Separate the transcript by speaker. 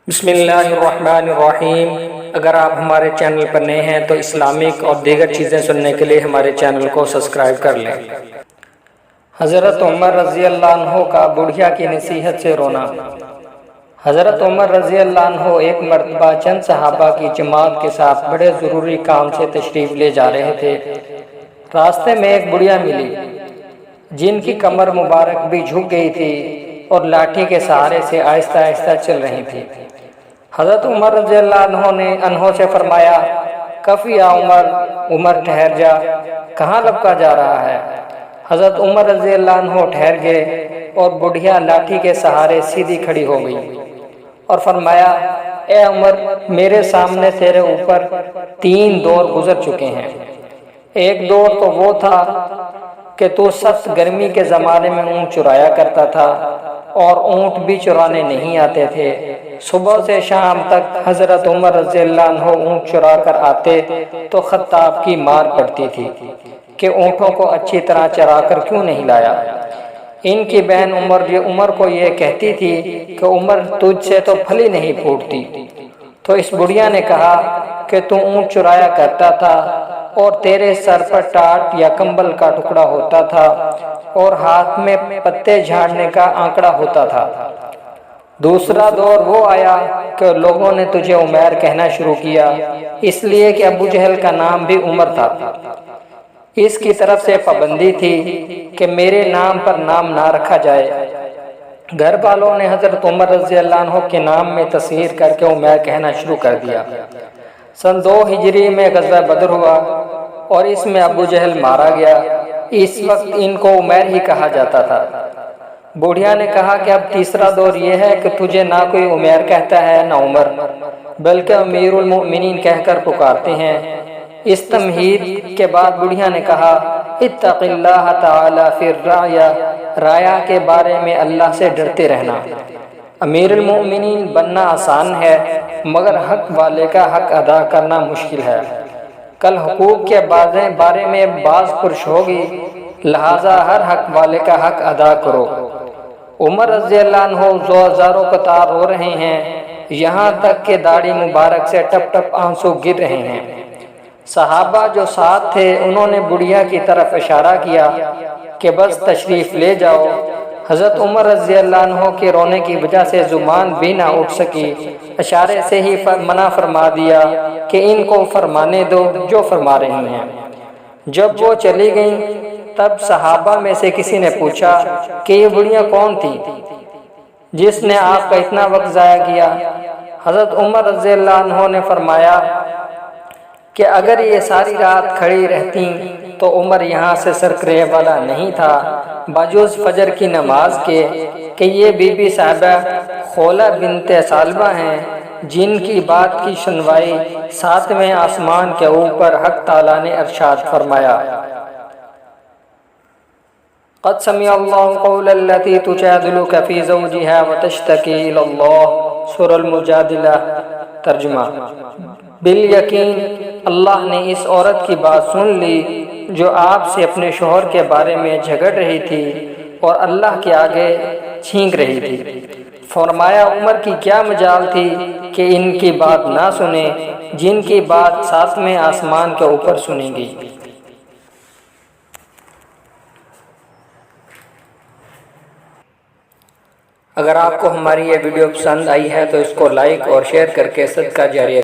Speaker 1: بسم اللہ الرحمن الرحیم۔ اگر آپ ہمارے چینل پر نئے ہیں تو اسلامک اور دیگر چیزیں سننے کے لیے ہمارے چینل کو سبسکرائب کر لیں۔ حضرت عمر رضی اللہ عنہ کا بڑھیا کی نصیحت سے رونا۔ حضرت عمر رضی اللہ عنہ ایک مرتبہ چند صحابہ کی جماعت کے ساتھ بڑے ضروری کام سے تشریف لے جا رہے تھے۔ راستے میں ایک بڑھیا ملی جن کی کمر مبارک بھی جھک گئی تھی اور لاٹھی کے سہارے سے آہستہ آہستہ چل رہی تھی۔ حضرت عمر رضی اللہ عنہ نے انہوں سے فرمایا، کف یا عمر، عمر ٹھہر جا، کہاں لپکا جا رہا ہے؟ حضرت عمر رضی اللہ عنہ ٹھہر گئے اور بڑھیا لاٹھی کے سہارے سیدھی کھڑی ہو گئی اور فرمایا، اے عمر، میرے سامنے تیرے اوپر 3 دور گزر چکے ہیں۔ ایک دور تو وہ تھا کہ تو سخت گرمی کے زمانے میں اونٹ چرایا کرتا تھا اور اونٹ بھی چرانے نہیں آتے تھے۔ صبح سے شام تک حضرت عمر رضی اللہ عنہ اونٹ چرا کر آتے تو خطاب کی مار پڑتی تھی کہ اونٹوں کو اچھی طرح چرا کر کیوں نہیں لایا۔ ان کی بہن عمر کو یہ کہتی تھی کہ عمر، تجھ سے تو پھلی نہیں پھوٹتی۔ تو اس بڑھیا نے کہا کہ تو اونٹ چرایا کرتا تھا اور تیرے سر پر ٹاٹ یا کمبل کا ٹکڑا ہوتا تھا اور ہاتھ میں پتے جھاڑنے کا آنکڑا ہوتا تھا۔ دوسرا دور وہ آیا کہ لوگوں نے تجھے عمیر کہنا شروع کیا، اس لیے کہ ابو جہل کا نام بھی عمر تھا۔ اس کی طرف سے پابندی تھی کہ میرے نام پر نام نہ رکھا جائے۔ گھر والوں نے حضرت عمر رضی اللہ عنہ کے نام میں تصغیر کر کے عمیر کہنا شروع کر دیا۔ سن 2 ہجری میں غزوہ بدر ہوا اور اس میں ابو جہل مارا گیا۔ اس وقت ان کو عمیر ہی کہا جاتا تھا۔ بوڑھیا نے کہا کہ اب تیسرا دور یہ ہے کہ تجھے نہ کوئی عمیر کہتا ہے نہ عمر، بلکہ امیر المؤمنین کہہ کر پکارتے ہیں۔ اس تمہید کے بعد بوڑھیا نے کہا، اتق اللہ تعالی فی الرعیہ، رعیہ کے بارے میں اللہ سے ڈرتے رہنا۔ امیر المؤمنین بننا آسان ہے مگر حق والے کا حق ادا کرنا مشکل ہے۔ کل حقوق کے بارے میں باز پرش ہوگی، لہذا ہر حق والے کا حق ادا کرو۔ عمر رضی اللہ عنہ زوزاروں قطار رو رہے ہیں، یہاں تک کہ داڑھی مبارک سے ٹپ ٹپ آنسو گر رہے ہیں۔ صحابہ جو ساتھ تھے انہوں نے بڑھیا کی طرف اشارہ کیا کہ بس تشریف لے جاؤ۔ حضرت عمر رضی اللہ عنہ کے رونے کی وجہ سے زبان بھی نہ اٹھ سکی، اشارے سے ہی منع فرما دیا کہ ان کو فرمانے دو جو فرما رہی ہیں۔ جب وہ چلی گئیں تب صحابہ میں سے کسی نے پوچھا کہ یہ بڑھیا کون تھی جس نے آپ کا اتنا وقت ضائع کیا؟ حضرت عمر رضی اللہ عنہ نے فرمایا کہ اگر یہ ساری رات کھڑی رہتی تو عمر یہاں سے سرکرے والا نہیں تھا، بجز فجر کی نماز کے، کہ یہ بی بی صاحبہ خولہ بنت ثعلبہ ہیں جن کی بات کی سنوائی 7ویں آسمان کے اوپر حق تعالیٰ نے ارشاد فرمایا، قد سمع اللہ قول التی تجادلک فی زوجہا وتشتکی الی اللہ، سورہ المجادلہ۔ ترجمہ، بالیقین اللہ نے اس عورت کی بات سن لی جو آپ سے اپنے شوہر کے بارے میں جھگڑ رہی تھی اور اللہ کے آگے چھینک رہی تھی۔ فرمایا، عمر کی کیا مجال تھی کہ ان کی بات نہ سنیں جن کی بات 7ویں آسمان کے اوپر سنیں گی۔ اگر آپ کو ہماری یہ ویڈیو پسند آئی ہے تو اس کو لائک اور شیئر کر کے صدقہ جاریہ